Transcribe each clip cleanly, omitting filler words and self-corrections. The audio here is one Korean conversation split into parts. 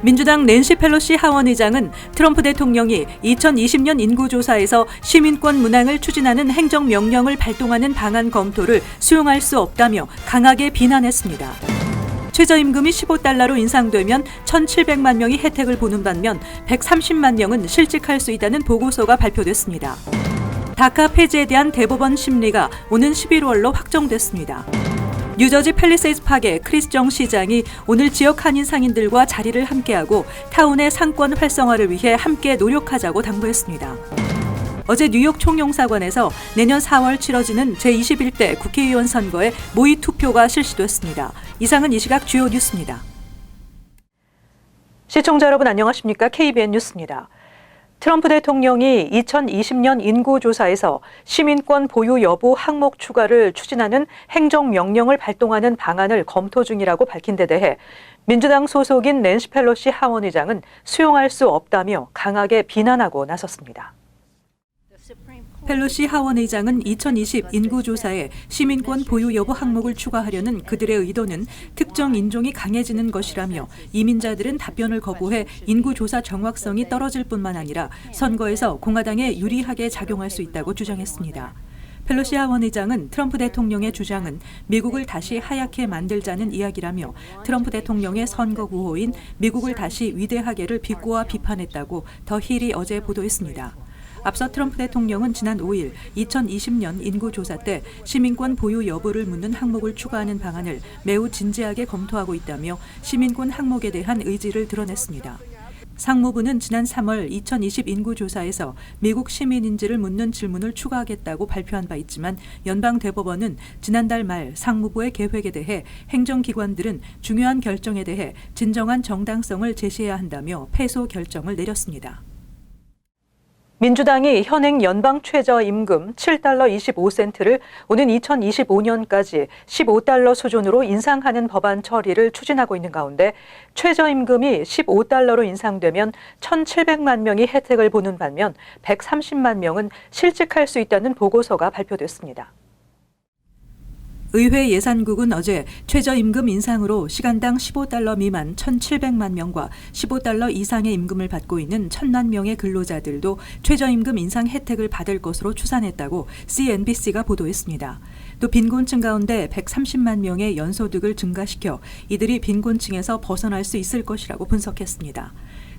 민주당 낸시 펠로시 하원의장은 트럼프 대통령이 2020년 인구조사에서 시민권 문항을 추진하는 행정명령을 발동하는 방안 검토를 수용할 수 없다며 강하게 비난했습니다. 최저임금이 15달러로 인상되면 1,700만 명이 혜택을 보는 반면 130만 명은 실직할 수 있다는 보고서가 발표됐습니다. 다카 폐지에 대한 대법원 심리가 오는 11월로 확정됐습니다. 뉴저지 팰리세이드 파크의 크리스 정 시장이 오늘 지역 한인 상인들과 자리를 함께하고 타운의 상권 활성화를 위해 함께 노력하자고 당부했습니다. 어제 뉴욕 총영사관에서 내년 4월 치러지는 제21대 국회의원 선거에 모의 투표가 실시됐습니다. 이상은 이 시각 주요 뉴스입니다. 시청자 여러분 안녕하십니까? KBN 뉴스입니다. 트럼프 대통령이 2020년 인구조사에서 시민권 보유 여부 항목 추가를 추진하는 행정명령을 발동하는 방안을 검토 중이라고 밝힌 데 대해 민주당 소속인 낸시 펠로시 하원의장은 수용할 수 없다며 강하게 비난하고 나섰습니다. 펠로시 하원의장은 2020 인구조사에 시민권 보유 여부 항목을 추가하려는 그들의 의도는 특정 인종이 강해지는 것이라며 이민자들은 답변을 거부해 인구조사 정확성이 떨어질 뿐만 아니라 선거에서 공화당에 유리하게 작용할 수 있다고 주장했습니다. 펠로시 하원의장은 트럼프 대통령의 주장은 미국을 다시 하얗게 만들자는 이야기라며 트럼프 대통령의 선거 구호인 미국을 다시 위대하게를 비꼬아 비판했다고 더 힐이 어제 보도했습니다. 앞서 트럼프 대통령은 지난 5일 2020년 인구조사 때 시민권 보유 여부를 묻는 항목을 추가하는 방안을 매우 진지하게 검토하고 있다며 시민권 항목에 대한 의지를 드러냈습니다. 상무부는 지난 3월 2020 인구조사에서 미국 시민인지를 묻는 질문을 추가하겠다고 발표한 바 있지만 연방대법원은 지난달 말 상무부의 계획에 대해 행정기관들은 중요한 결정에 대해 진정한 정당성을 제시해야 한다며 패소 결정을 내렸습니다. 민주당이 현행 연방 최저임금 7달러 25센트를 오는 2025년까지 15달러 수준으로 인상하는 법안 처리를 추진하고 있는 가운데 최저임금이 15달러로 인상되면 1,700만 명이 혜택을 보는 반면 130만 명은 실직할 수 있다는 보고서가 발표됐습니다. 의회 예산국은 어제 최저임금 인상으로 시간당 15달러 미만 1,700만 명과 15달러 이상의 임금을 받고 있는 1,000만 명의 근로자들도 최저임금 인상 혜택을 받을 것으로 추산했다고 CNBC가 보도했습니다. 또 빈곤층 가운데 130만 명의 연소득을 증가시켜 이들이 빈곤층에서 벗어날 수 있을 것이라고 분석했습니다.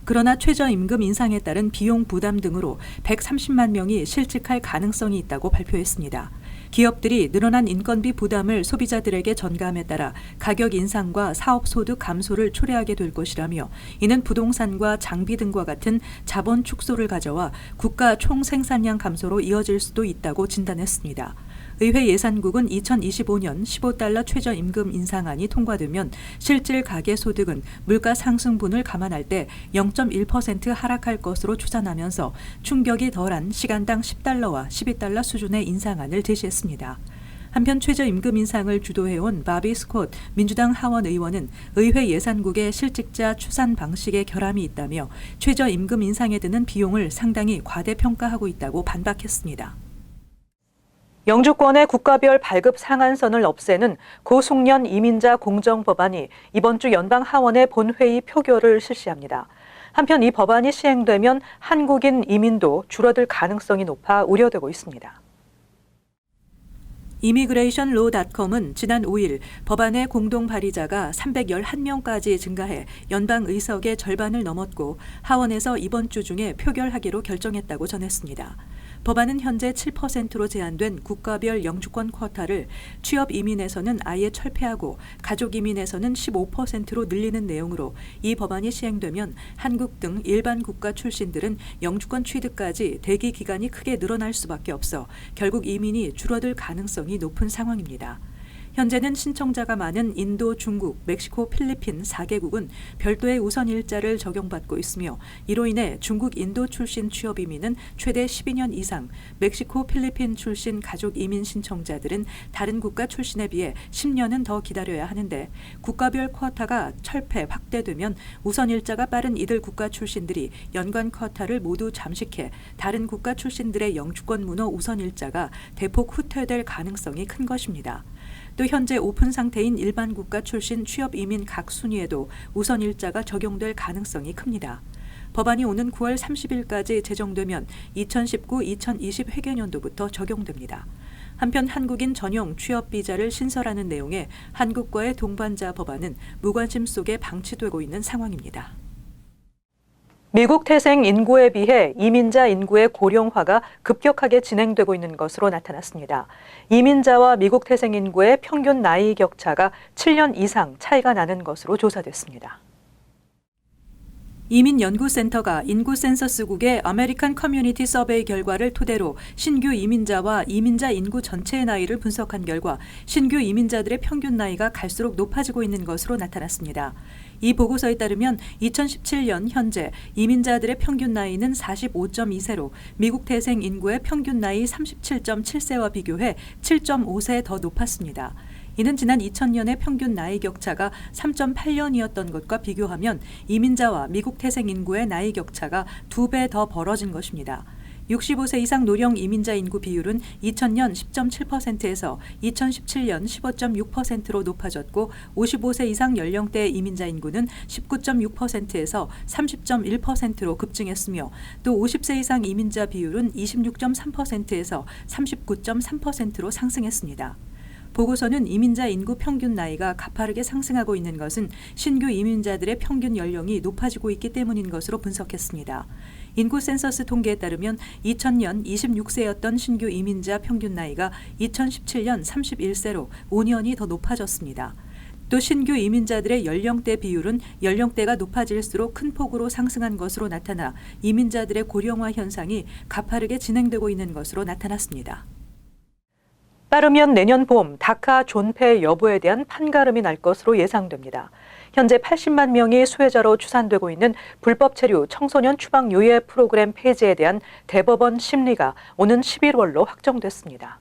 그러나 최저임금 인상에 따른 비용 부담 등으로 130만 명이 실직할 가능성이 있다고 발표했습니다. 기업들이 늘어난 인건비 부담을 소비자들에게 전가함에 따라 가격 인상과 사업 소득 감소를 초래하게 될 것이라며 이는 부동산과 장비 등과 같은 자본 축소를 가져와 국가 총생산량 감소로 이어질 수도 있다고 진단했습니다. 의회 예산국은 2025년 15달러 최저임금 인상안이 통과되면 실질 가계소득은 물가 상승분을 감안할 때 0.1% 하락할 것으로 추산하면서 충격이 덜한 시간당 10달러와 12달러 수준의 인상안을 제시했습니다. 한편 최저임금 인상을 주도해온 바비 스콧 민주당 하원 의원은 의회 예산국의 실직자 추산 방식에 결함이 있다며 최저임금 인상에 드는 비용을 상당히 과대평가하고 있다고 반박했습니다. 영주권의 국가별 발급 상한선을 없애는 고숙련 이민자 공정 법안이 이번 주 연방 하원의 본회의 표결을 실시합니다. 한편 이 법안이 시행되면 한국인 이민도 줄어들 가능성이 높아 우려되고 있습니다. 이미그레이션로.com은 지난 5일 법안의 공동 발의자가 311명까지 증가해 연방 의석의 절반을 넘었고 하원에서 이번 주 중에 표결하기로 결정했다고 전했습니다. 법안은 현재 7%로 제한된 국가별 영주권 쿼타를 취업 이민에서는 아예 철폐하고 가족 이민에서는 15%로 늘리는 내용으로 이 법안이 시행되면 한국 등 일반 국가 출신들은 영주권 취득까지 대기 기간이 크게 늘어날 수밖에 없어 결국 이민이 줄어들 가능성이 높은 상황입니다. 현재는 신청자가 많은 인도, 중국, 멕시코, 필리핀 4개국은 별도의 우선 일자를 적용받고 있으며 이로 인해 중국, 인도 출신 취업 이민은 최대 12년 이상, 멕시코, 필리핀 출신 가족 이민 신청자들은 다른 국가 출신에 비해 10년은 더 기다려야 하는데 국가별 쿼타가 철폐, 확대되면 우선 일자가 빠른 이들 국가 출신들이 연관 쿼타를 모두 잠식해 다른 국가 출신들의 영주권 문호 우선 일자가 대폭 후퇴될 가능성이 큰 것입니다. 또 현재 오픈 상태인 일반 국가 출신 취업 이민 각 순위에도 우선 일자가 적용될 가능성이 큽니다. 법안이 오는 9월 30일까지 제정되면 2019-2020 회계년도부터 적용됩니다. 한편 한국인 전용 취업 비자를 신설하는 내용의 한국과의 동반자 법안은 무관심 속에 방치되고 있는 상황입니다. 미국 태생 인구에 비해 이민자 인구의 고령화가 급격하게 진행되고 있는 것으로 나타났습니다. 이민자와 미국 태생 인구의 평균 나이 격차가 7년 이상 차이가 나는 것으로 조사됐습니다. 이민연구센터가 인구 센서스국의 아메리칸 커뮤니티 서베이 결과를 토대로 신규 이민자와 이민자 인구 전체의 나이를 분석한 결과 신규 이민자들의 평균 나이가 갈수록 높아지고 있는 것으로 나타났습니다. 이 보고서에 따르면 2017년 현재 이민자들의 평균 나이는 45.2세로 미국 태생 인구의 평균 나이 37.7세와 비교해 7.5세 더 높았습니다. 이는 지난 2000년의 평균 나이 격차가 3.8년이었던 것과 비교하면 이민자와 미국 태생 인구의 나이 격차가 2배 더 벌어진 것입니다. 65세 이상 노령 이민자 인구 비율은 2000년 10.7%에서 2017년 15.6%로 높아졌고 55세 이상 연령대 이민자 인구는 19.6%에서 30.1%로 급증했으며 또 50세 이상 이민자 비율은 26.3%에서 39.3%로 상승했습니다. 보고서는 이민자 인구 평균 나이가 가파르게 상승하고 있는 것은 신규 이민자들의 평균 연령이 높아지고 있기 때문인 것으로 분석했습니다. 인구 센서스 통계에 따르면 2000년 26세였던 신규 이민자 평균 나이가 2017년 31세로 5년이 더 높아졌습니다. 또 신규 이민자들의 연령대 비율은 연령대가 높아질수록 큰 폭으로 상승한 것으로 나타나 이민자들의 고령화 현상이 가파르게 진행되고 있는 것으로 나타났습니다. 따르면 내년 봄 다카 존폐 여부에 대한 판가름이 날 것으로 예상됩니다. 현재 80만 명이 수혜자로 추산되고 있는 불법 체류 청소년 추방 유예 프로그램 폐지에 대한 대법원 심리가 오는 11월로 확정됐습니다.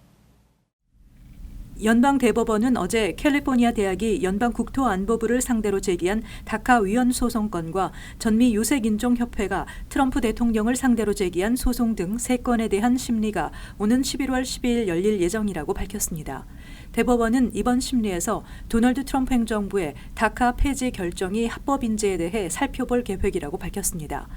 연방대법원은 어제 캘리포니아 대학이 연방국토안보부를 상대로 제기한 다카 위헌 소송건과 전미 유색인종협회가 트럼프 대통령을 상대로 제기한 소송 등 3건에 대한 심리가 오는 11월 12일 열릴 예정이라고 밝혔습니다. 대법원은 이번 심리에서 도널드 트럼프 행정부의 다카 폐지 결정이 합법인지에 대해 살펴볼 계획이라고 밝혔습니다.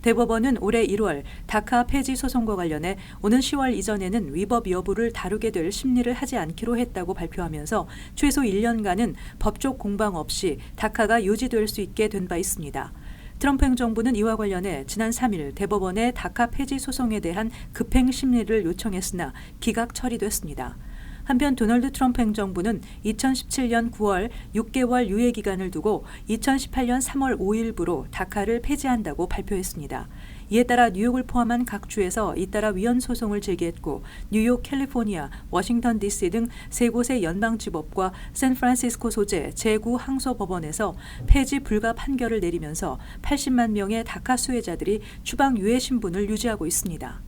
대법원은 올해 1월 다카 폐지 소송과 관련해 오는 10월 이전에는 위법 여부를 다루게 될 심리를 하지 않기로 했다고 발표하면서 최소 1년간은 법적 공방 없이 다카가 유지될 수 있게 된 바 있습니다. 트럼프 행정부는 이와 관련해 지난 3일 대법원에 다카 폐지 소송에 대한 급행 심리를 요청했으나 기각 처리됐습니다. 한편 도널드 트럼프 행정부는 2017년 9월 6개월 유예 기간을 두고 2018년 3월 5일부로 다카를 폐지한다고 발표했습니다. 이에 따라 뉴욕을 포함한 각 주에서 잇따라 위헌 소송을 제기했고 뉴욕, 캘리포니아, 워싱턴 DC 등 3곳의 연방지법과 샌프란시스코 소재 제9 항소법원에서 폐지 불가 판결을 내리면서 80만 명의 다카 수혜자들이 추방 유예 신분을 유지하고 있습니다.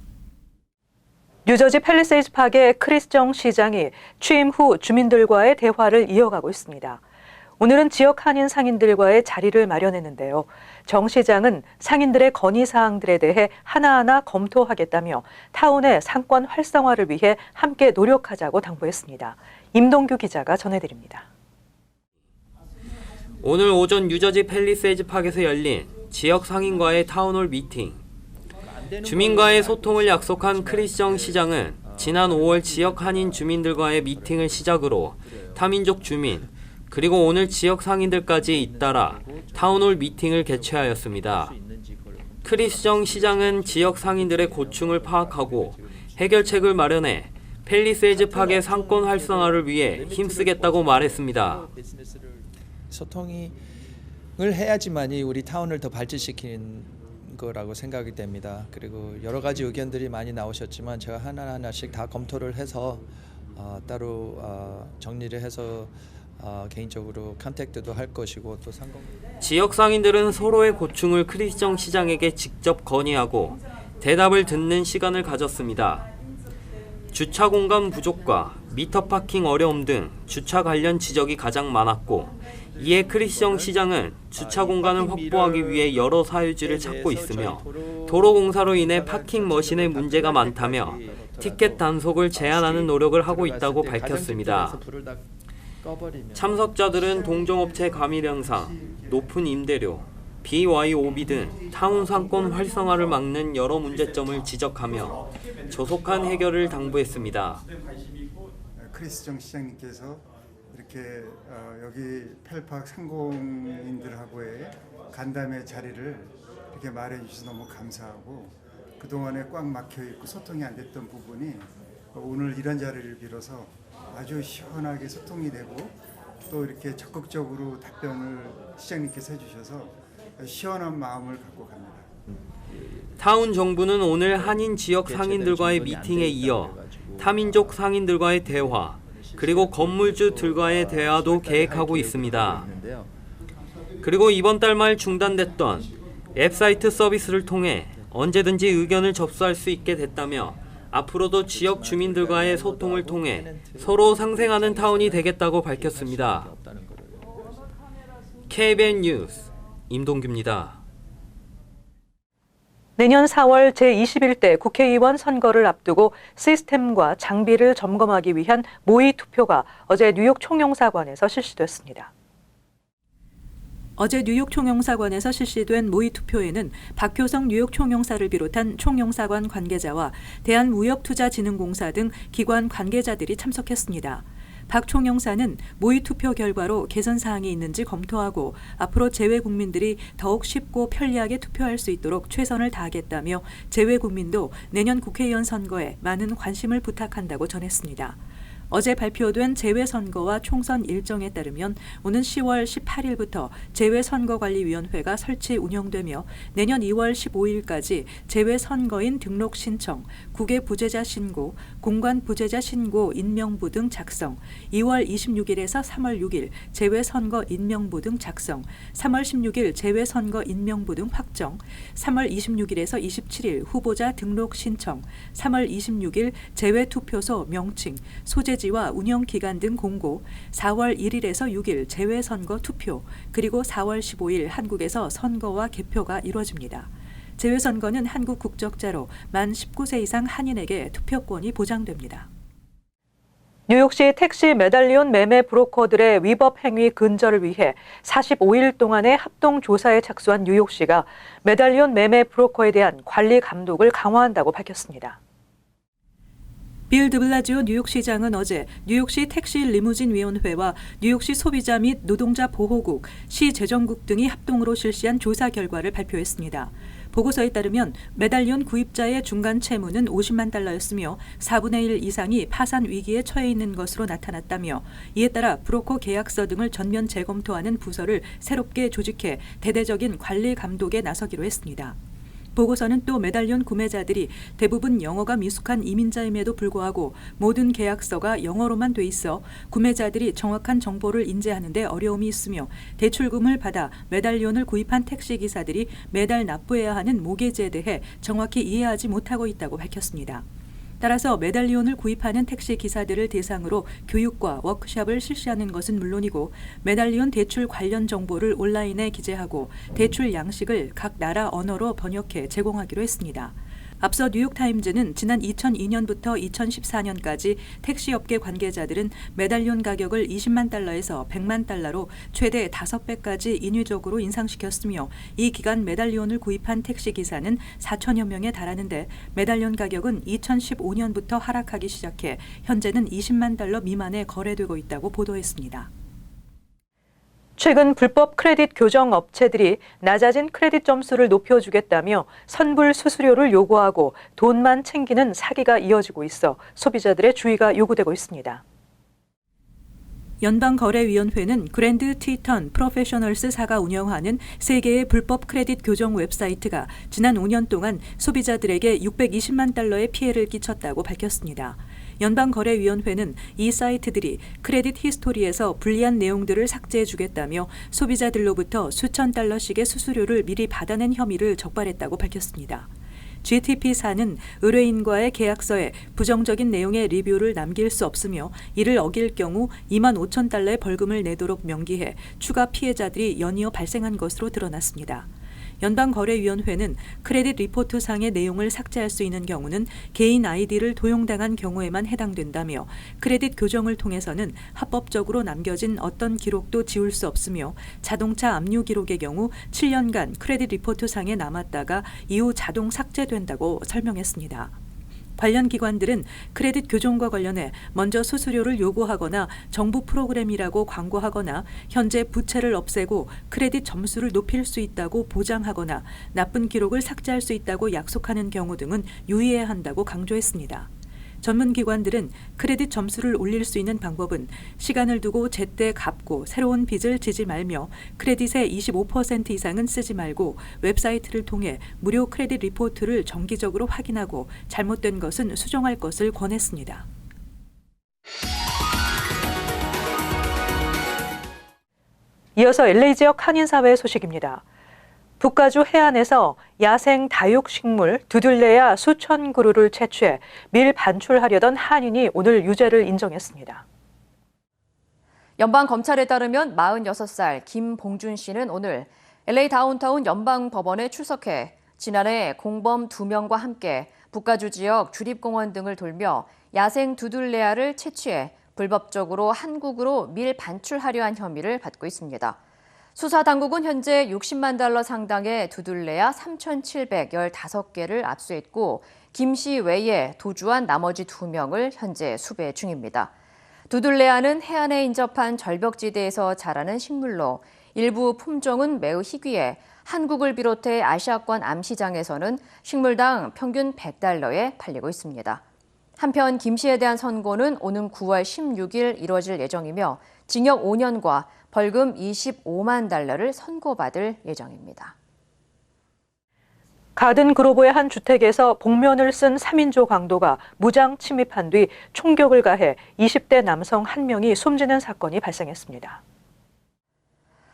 뉴저지 팰리세이드 파크의 크리스 정 시장이 취임 후 주민들과의 대화를 이어가고 있습니다. 오늘은 지역 한인 상인들과의 자리를 마련했는데요. 정 시장은 상인들의 건의사항들에 대해 하나하나 검토하겠다며 타운의 상권 활성화를 위해 함께 노력하자고 당부했습니다. 임동규 기자가 전해드립니다. 오늘 오전 뉴저지 팰리세이드 파크에서 열린 지역 상인과의 타운홀 미팅. 주민과의 소통을 약속한 크리스 정 시장은 지난 5월 지역 한인 주민들과의 미팅을 시작으로 타민족 주민, 그리고 오늘 지역 상인들까지 잇따라 타운홀 미팅을 개최하였습니다. 크리스 정 시장은 지역 상인들의 고충을 파악하고 해결책을 마련해 팰리세이드 파크의 상권 활성화를 위해 힘쓰겠다고 말했습니다. 소통을 해야지만이 우리 타운을 더 발전시키는 거라고 생각이 됩니다. 그리고 여러 가지 의견들이 많이 나오셨지만 제가 하나하나씩 다 검토를 해서 따로 정리를 해서 개인적으로 컨택트도 할 것이고 또 지역 상인들은 서로의 고충을 크리스 정 시장에게 직접 건의하고 대답을 듣는 시간을 가졌습니다. 주차 공간 부족과 미터 파킹 어려움 등 주차 관련 지적이 가장 많았고 이에 크리스 정 시장은 주차 공간을 확보하기 위해 여러 사유지를 찾고 있으며 도로 공사로 인해 파킹 머신의 문제가 많다며 티켓 단속을 제한하는 노력을 하고 있다고 밝혔습니다. 참석자들은 동종업체 가밀 현상, 높은 임대료, BYOB 등 타운 상권 활성화를 막는 여러 문제점을 지적하며 조속한 해결을 당부했습니다. 크리스정 시장님께서 이렇게 여기 펠팍 상공인들하고의 간담회 자리를 이렇게 마련해 주셔서 너무 감사하고, 그동안에 꽉 막혀 있고 소통이 안 됐던 부분이 오늘 이런 자리를 빌어서 아주 시원하게 소통이 되고, 또 이렇게 적극적으로 답변을 시장님께서 해주셔서 시원한 마음을 갖고 갑니다. 타운 정부는 오늘 한인 지역 상인들과의 미팅에 이어 타민족 상인들과의 대화, 그리고 건물주들과의 대화도 계획하고 있습니다. 그리고 이번 달 말 중단됐던 앱사이트 서비스를 통해 언제든지 의견을 접수할 수 있게 됐다며 앞으로도 지역 주민들과의 소통을 통해 서로 상생하는 타운이 되겠다고 밝혔습니다. KBN 뉴스 임동규입니다. 내년 4월 제21대 국회의원 선거를 앞두고 시스템과 장비를 점검하기 위한 모의 투표가 어제 뉴욕 총영사관에서 실시됐습니다. 어제 뉴욕 총영사관에서 실시된 모의 투표에는 박효성 뉴욕 총영사를 비롯한 총영사관 관계자와 대한무역투자진흥공사 등 기관 관계자들이 참석했습니다. 박 총영사는 모의 투표 결과로 개선 사항이 있는지 검토하고 앞으로 재외 국민들이 더욱 쉽고 편리하게 투표할 수 있도록 최선을 다하겠다며 재외 국민도 내년 국회의원 선거에 많은 관심을 부탁한다고 전했습니다. 어제 발표된 재외선거와 총선 일정에 따르면 오는 10월 18일부터 재외선거관리위원회가 설치 운영되며 내년 2월 15일까지 재외선거인 등록 신청, 국외 부재자 신고, 공관 부재자 신고 인명부 등 작성, 2월 26일에서 3월 6일 재외선거 인명부 등 작성, 3월 16일 재외선거 인명부 등 확정, 3월 26일에서 27일 후보자 등록 신청, 3월 26일 재외투표소 명칭, 소재지와 운영 기간 등 공고, 4월 1일에서 6일 재외선거 투표, 그리고 4월 15일 한국에서 선거와 개표가 이루어집니다. 재외선거는 한국 국적자로 만 19세 이상 한인에게 투표권이 보장됩니다. 뉴욕시 택시 메달리온 매매 브로커들의 위법 행위 근절을 위해 45일 동안의 합동 조사에 착수한 뉴욕시가 메달리온 매매 브로커에 대한 관리 감독을 강화한다고 밝혔습니다. 빌 드블라지오 뉴욕시장은 어제 뉴욕시 택시 리무진 위원회와 뉴욕시 소비자 및 노동자 보호국, 시 재정국 등이 합동으로 실시한 조사 결과를 발표했습니다. 보고서에 따르면 메달리온 구입자의 중간 채무는 50만 달러였으며 4분의 1 이상이 파산 위기에 처해 있는 것으로 나타났다며, 이에 따라 브로커 계약서 등을 전면 재검토하는 부서를 새롭게 조직해 대대적인 관리 감독에 나서기로 했습니다. 보고서는 또 메달리온 구매자들이 대부분 영어가 미숙한 이민자임에도 불구하고 모든 계약서가 영어로만 돼 있어 구매자들이 정확한 정보를 인지하는 데 어려움이 있으며, 대출금을 받아 메달리온을 구입한 택시기사들이 매달 납부해야 하는 모계지에 대해 정확히 이해하지 못하고 있다고 밝혔습니다. 따라서 메달리온을 구입하는 택시 기사들을 대상으로 교육과 워크숍을 실시하는 것은 물론이고, 메달리온 대출 관련 정보를 온라인에 기재하고 대출 양식을 각 나라 언어로 번역해 제공하기로 했습니다. 앞서 뉴욕타임즈는 지난 2002년부터 2014년까지 택시업계 관계자들은 메달리온 가격을 20만 달러에서 100만 달러로 최대 5배까지 인위적으로 인상시켰으며, 이 기간 메달리온을 구입한 택시기사는 4천여 명에 달하는데 메달리온 가격은 2015년부터 하락하기 시작해 현재는 20만 달러 미만에 거래되고 있다고 보도했습니다. 최근 불법 크레딧 교정 업체들이 낮아진 크레딧 점수를 높여주겠다며 선불 수수료를 요구하고 돈만 챙기는 사기가 이어지고 있어 소비자들의 주의가 요구되고 있습니다. 연방거래위원회는 그랜드 티턴 프로페셔널스사가 운영하는 세계의 불법 크레딧 교정 웹사이트가 지난 5년 동안 소비자들에게 620만 달러의 피해를 끼쳤다고 밝혔습니다. 연방거래위원회는 이 사이트들이 크레딧 히스토리에서 불리한 내용들을 삭제해주겠다며 소비자들로부터 수천 달러씩의 수수료를 미리 받아낸 혐의를 적발했다고 밝혔습니다. GTP사는 의뢰인과의 계약서에 부정적인 내용의 리뷰를 남길 수 없으며, 이를 어길 경우 2만 5천 달러의 벌금을 내도록 명기해 추가 피해자들이 연이어 발생한 것으로 드러났습니다. 연방거래위원회는 크레딧 리포트상의 내용을 삭제할 수 있는 경우는 개인 아이디를 도용당한 경우에만 해당된다며 크레딧 교정을 통해서는 합법적으로 남겨진 어떤 기록도 지울 수 없으며 자동차 압류 기록의 경우 7년간 크레딧 리포트상에 남았다가 이후 자동 삭제된다고 설명했습니다. 관련 기관들은 크레딧 교정과 관련해 먼저 수수료를 요구하거나 정부 프로그램이라고 광고하거나 현재 부채를 없애고 크레딧 점수를 높일 수 있다고 보장하거나 나쁜 기록을 삭제할 수 있다고 약속하는 경우 등은 유의해야 한다고 강조했습니다. 전문 기관들은 크레딧 점수를 올릴 수 있는 방법은 시간을 두고 제때 갚고 새로운 빚을 지지 말며 크레딧의 25% 이상은 쓰지 말고 웹사이트를 통해 무료 크레딧 리포트를 정기적으로 확인하고 잘못된 것은 수정할 것을 권했습니다. 이어서 LA 지역 한인사회 소식입니다. 북가주 해안에서 야생 다육식물 두들레야 수천 그루를 채취해 밀 반출하려던 한인이 오늘 유죄를 인정했습니다. 연방검찰에 따르면 46살 김봉준 씨는 오늘 LA 다운타운 연방법원에 출석해 지난해 공범 2명과 함께 북가주 지역 주립공원 등을 돌며 야생 두들레야를 채취해 불법적으로 한국으로 밀 반출하려 한 혐의를 받고 있습니다. 수사당국은 현재 $60만 상당의 두들레야 3,715개를 압수했고 김 씨 외에 도주한 나머지 2명을 현재 수배 중입니다. 두들레야는 해안에 인접한 절벽지대에서 자라는 식물로 일부 품종은 매우 희귀해 한국을 비롯해 아시아권 암시장에서는 식물당 평균 $100에 팔리고 있습니다. 한편 김 씨에 대한 선고는 오는 9월 16일 이뤄질 예정이며 징역 5년과 벌금 $25만 선고받을 예정입니다. 가든그로브의 한 주택에서 복면을 쓴 3인조 강도가 무장 침입한 뒤 총격을 가해 20대 남성 1명이 숨지는 사건이 발생했습니다.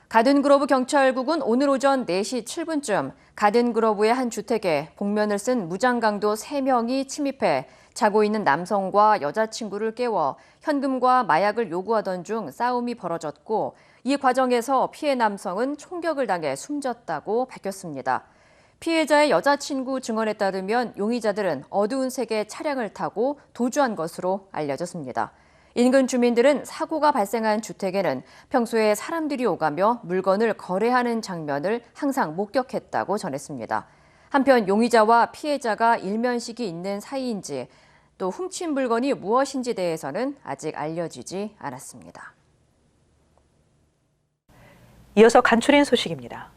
가든그로브 경찰국은 오늘 오전 4시 7분쯤 가든그로브의 한 주택에 복면을 쓴 무장강도 3명이 침입해 자고 있는 남성과 여자친구를 깨워 현금과 마약을 요구하던 중 싸움이 벌어졌고 이 과정에서 피해 남성은 총격을 당해 숨졌다고 밝혔습니다. 피해자의 여자친구 증언에 따르면 용의자들은 어두운 색의 차량을 타고 도주한 것으로 알려졌습니다. 인근 주민들은 사고가 발생한 주택에는 평소에 사람들이 오가며 물건을 거래하는 장면을 항상 목격했다고 전했습니다. 한편 용의자와 피해자가 일면식이 있는 사이인지 또 훔친 물건이 무엇인지 대해서는 아직 알려지지 않았습니다. 이어서 간추린 소식입니다.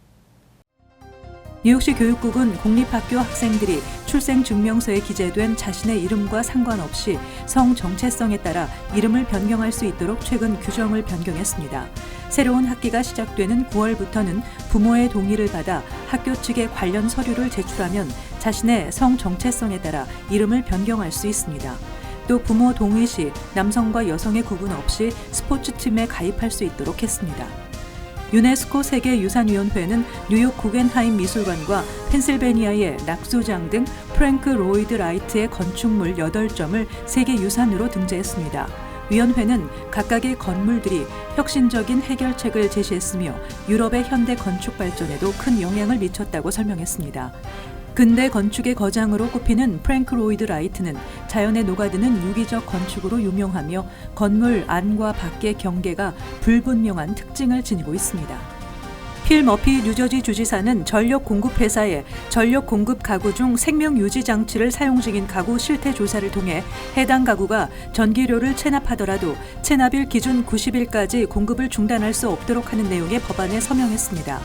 뉴욕시 교육국은 공립학교 학생들이 출생증명서에 기재된 자신의 이름과 상관없이 성 정체성에 따라 이름을 변경할 수 있도록 최근 규정을 변경했습니다. 새로운 학기가 시작되는 9월부터는 부모의 동의를 받아 학교 측에 관련 서류를 제출하면 자신의 성 정체성에 따라 이름을 변경할 수 있습니다. 또 부모 동의 시 남성과 여성의 구분 없이 스포츠팀에 가입할 수 있도록 했습니다. 유네스코 세계유산위원회는 뉴욕 구겐하임 미술관과 펜실베니아의 낙수장 등 프랭크 로이드 라이트의 건축물 8점을 세계유산으로 등재했습니다. 위원회는 각각의 건물들이 혁신적인 해결책을 제시했으며 유럽의 현대 건축 발전에도 큰 영향을 미쳤다고 설명했습니다. 근대 건축의 거장으로 꼽히는 프랭크 로이드 라이트는 자연에 녹아드는 유기적 건축으로 유명하며 건물 안과 밖의 경계가 불분명한 특징을 지니고 있습니다. 필 머피 뉴저지 주지사는 전력 공급 회사에 전력 공급 가구 중 생명 유지 장치를 사용 중인 가구 실태 조사를 통해 해당 가구가 전기료를 체납하더라도 체납일 기준 90일까지 공급을 중단할 수 없도록 하는 내용의 법안에 서명했습니다.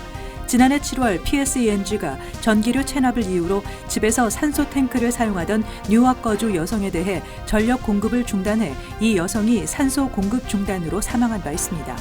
지난해 7월 PSENG가 전기료 체납을 이유로 집에서 산소 탱크를 사용하던 뉴욕 거주 여성에 대해 전력 공급을 중단해 이 여성이 산소 공급 중단으로 사망한 바 있습니다.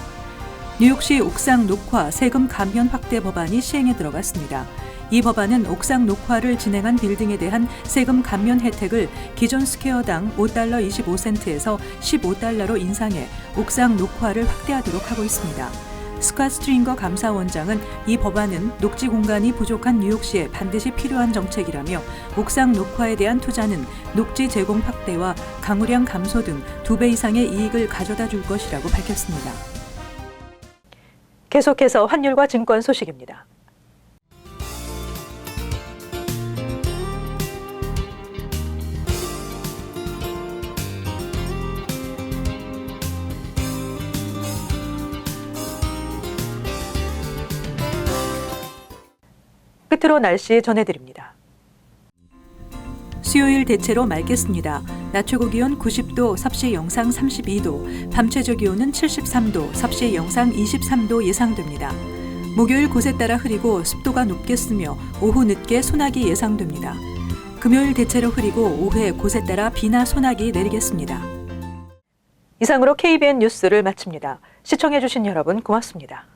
뉴욕시 옥상 녹화 세금 감면 확대 법안이 시행에 들어갔습니다. 이 법안은 옥상 녹화를 진행한 빌딩에 대한 세금 감면 혜택을 기존 스퀘어당 $5.25에서 $15로 인상해 옥상 녹화를 확대하도록 하고 있습니다. 스캇 스트링거 감사원장은 이 법안은 녹지 공간이 부족한 뉴욕시에 반드시 필요한 정책이라며 옥상 녹화에 대한 투자는 녹지 제공 확대와 강우량 감소 등 2배 이상의 이익을 가져다 줄 것이라고 밝혔습니다. 계속해서 환율과 증권 소식입니다. 끝으로 날씨 전해드립니다. 수요일 대체로 맑겠습니다. 낮 최고 기온 90도, 섭씨 영상 32도, 밤 최저 기온은 73도, 섭씨 영상 23도 예상됩니다. 목요일 곳에 따라 흐리고 습도가 높겠으며 오후 늦게 소나기 예상됩니다. 금요일 대체로 흐리고 오후에 곳에 따라 비나 소나기 내리겠습니다. 이상으로 KBN 뉴스를 마칩니다. 시청해주신 여러분 고맙습니다.